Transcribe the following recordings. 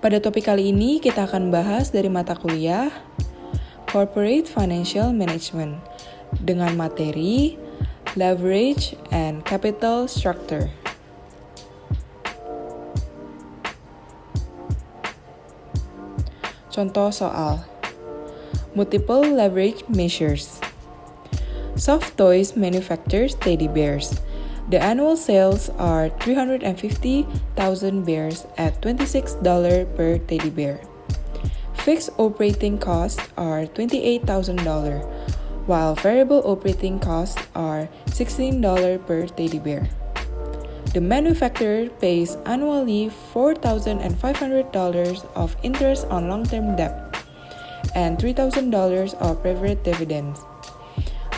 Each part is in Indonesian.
Pada topik kali ini kita akan bahas dari mata kuliah Corporate Financial Management dengan materi Leverage and Capital Structure. Contoh soal Multiple Leverage Measures. Soft toys manufactures teddy bears. The annual sales are 350,000 bears at $26 per teddy bear. Fixed operating costs are $28,000, while variable operating costs are $16 per teddy bear. The manufacturer pays annually $4,500 of interest on long-term debt and $3,000 of preferred dividends.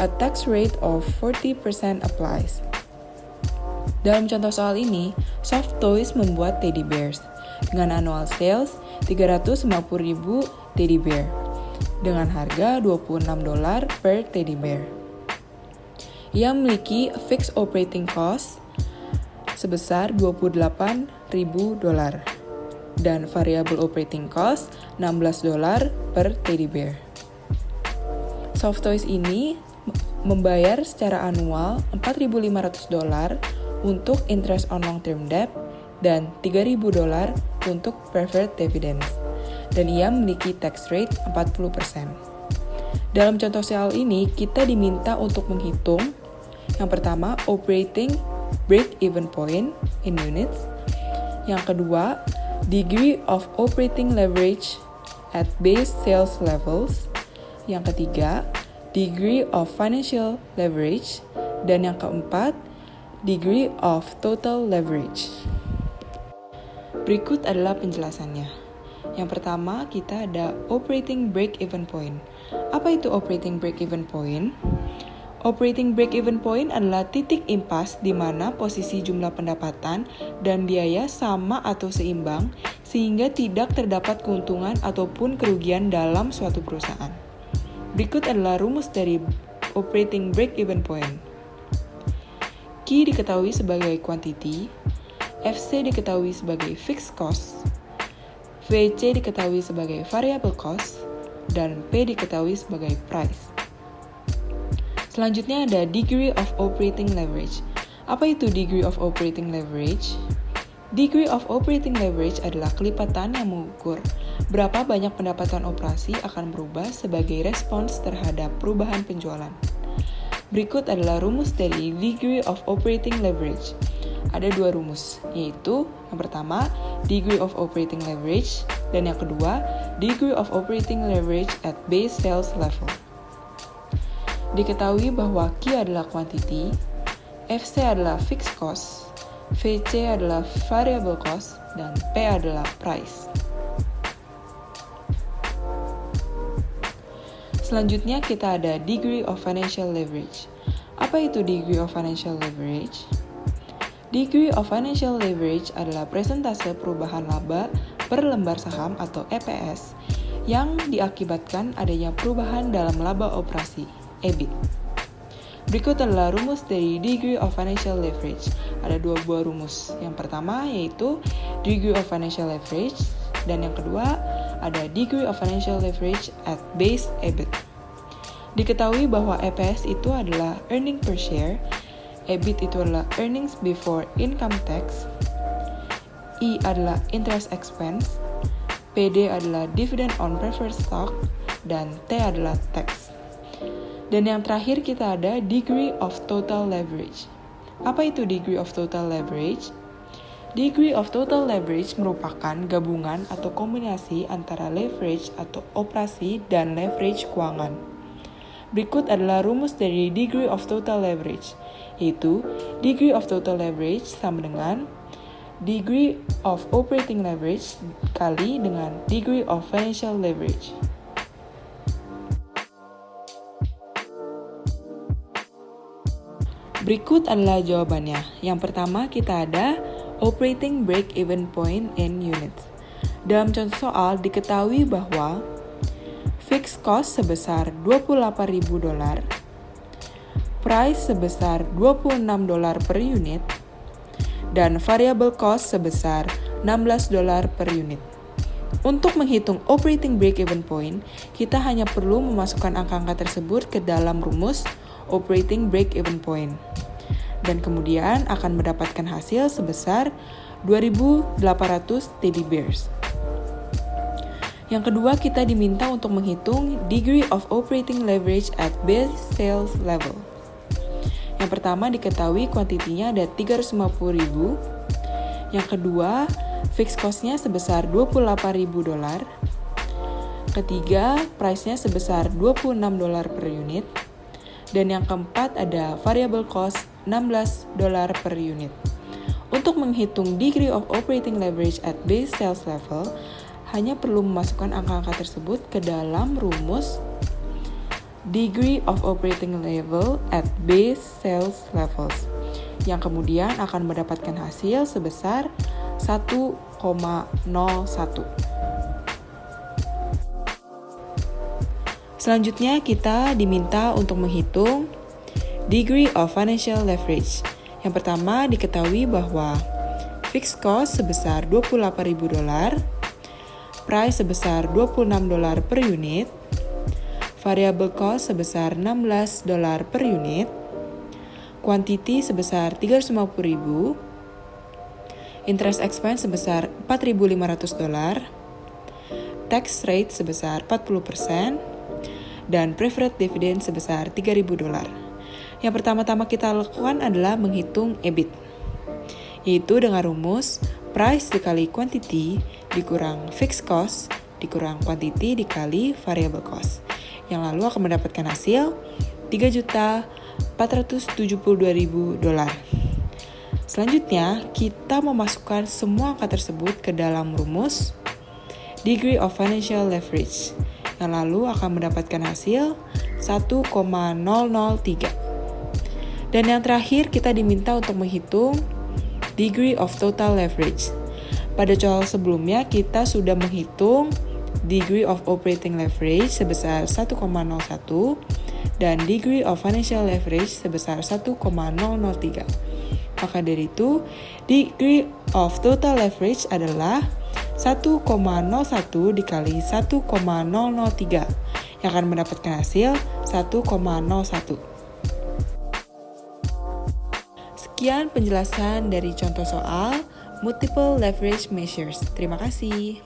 A tax rate of 40% applies. Dalam contoh soal ini, Soft Toys membuat teddy bears dengan annual sales 350.000 teddy bear dengan harga $26 per teddy bear. Ia memiliki fixed operating cost sebesar $28.000 dan variable operating cost $16 per teddy bear. Soft Toys ini membayar secara anual $4.500 untuk interest on long-term debt dan $3.000 untuk preferred dividends, dan ia memiliki tax rate 40%. Dalam contoh soal ini, kita diminta untuk menghitung yang pertama, operating break-even point in units, yang kedua, degree of operating leverage at base sales levels, yang ketiga, degree of financial leverage, dan yang keempat, degree of total leverage. Berikut adalah penjelasannya. Yang pertama, kita ada operating break-even point. Apa itu operating break-even point? Operating break-even point adalah titik impas di mana posisi jumlah pendapatan dan biaya sama atau seimbang sehingga tidak terdapat keuntungan ataupun kerugian dalam suatu perusahaan. Berikut adalah rumus dari operating break-even point. Q diketahui sebagai quantity, FC diketahui sebagai fixed cost, VC diketahui sebagai variable cost, dan P diketahui sebagai price. Selanjutnya ada degree of operating leverage. Apa itu degree of operating leverage? Degree of operating leverage adalah kelipatan yang mengukur berapa banyak pendapatan operasi akan berubah sebagai respons terhadap perubahan penjualan. Berikut adalah rumus dari degree of operating leverage. Ada dua rumus, yaitu yang pertama, degree of operating leverage, dan yang kedua, degree of operating leverage at base sales level. Diketahui bahwa Q adalah quantity, FC adalah fixed cost, VC adalah variable cost, dan P adalah price. Selanjutnya kita ada degree of financial leverage. Apa itu degree of financial leverage? Degree of financial leverage adalah presentase perubahan laba per lembar saham atau EPS yang diakibatkan adanya perubahan dalam laba operasi, EBIT. Berikut adalah rumus dari degree of financial leverage. Ada dua buah rumus. Yang pertama yaitu degree of financial leverage, dan yang kedua ada degree of financial leverage at base EBIT. Diketahui bahwa EPS itu adalah earning per share, EBIT itu adalah earnings before income tax, I adalah interest expense, PD adalah dividend on preferred stock, dan T adalah tax. Dan yang terakhir kita ada degree of total leverage. Apa itu degree of total leverage? Degree of total leverage merupakan gabungan atau kombinasi antara leverage atau operasi dan leverage keuangan. Berikut adalah rumus dari degree of total leverage, yaitu degree of total leverage sama dengan degree of operating leverage kali dengan degree of financial leverage. Berikut adalah jawabannya. Yang pertama kita ada operating break-even point in units. Dalam contoh soal diketahui bahwa fixed cost sebesar $28.000, price sebesar $26 per unit, dan variable cost sebesar $16 per unit. Untuk menghitung operating break-even point, kita hanya perlu memasukkan angka-angka tersebut ke dalam rumus operating break-even point. Dan kemudian akan mendapatkan hasil sebesar 2.800 teddy bears. Yang kedua, kita diminta untuk menghitung degree of operating leverage at base sales level. Yang pertama, diketahui kuantitinya ada 350.000. Yang kedua, fixed cost-nya sebesar $28.000. Ketiga, price-nya sebesar $26 per unit. Dan yang keempat ada variable cost $16 per unit. Untuk menghitung degree of operating leverage at base sales level, hanya perlu memasukkan angka-angka tersebut ke dalam rumus degree of operating level at base sales levels, yang kemudian akan mendapatkan hasil sebesar 1,01. Selanjutnya kita diminta untuk menghitung degree of financial leverage. Yang pertama, diketahui bahwa fixed cost sebesar $28.000, price sebesar $26 per unit, variable cost sebesar $16 per unit, quantity sebesar 350.000, interest expense sebesar $4.500, tax rate sebesar 40%, dan preferred dividend sebesar $3.000. Yang pertama-tama kita lakukan adalah menghitung EBIT, yaitu dengan rumus price dikali quantity dikurang fixed cost dikurang quantity dikali variable cost, yang lalu akan mendapatkan hasil $3.472.000. Selanjutnya, kita memasukkan semua angka tersebut ke dalam rumus degree of financial leverage, yang lalu akan mendapatkan hasil 1,003. Dan yang terakhir, kita diminta untuk menghitung degree of total leverage. Pada soal sebelumnya, kita sudah menghitung degree of operating leverage sebesar 1,01 dan degree of financial leverage sebesar 1,003. Maka dari itu, degree of total leverage adalah 1,01 dikali 1,003 yang akan mendapatkan hasil 1,01. Sekian penjelasan dari contoh soal multiple leverage measures. Terima kasih.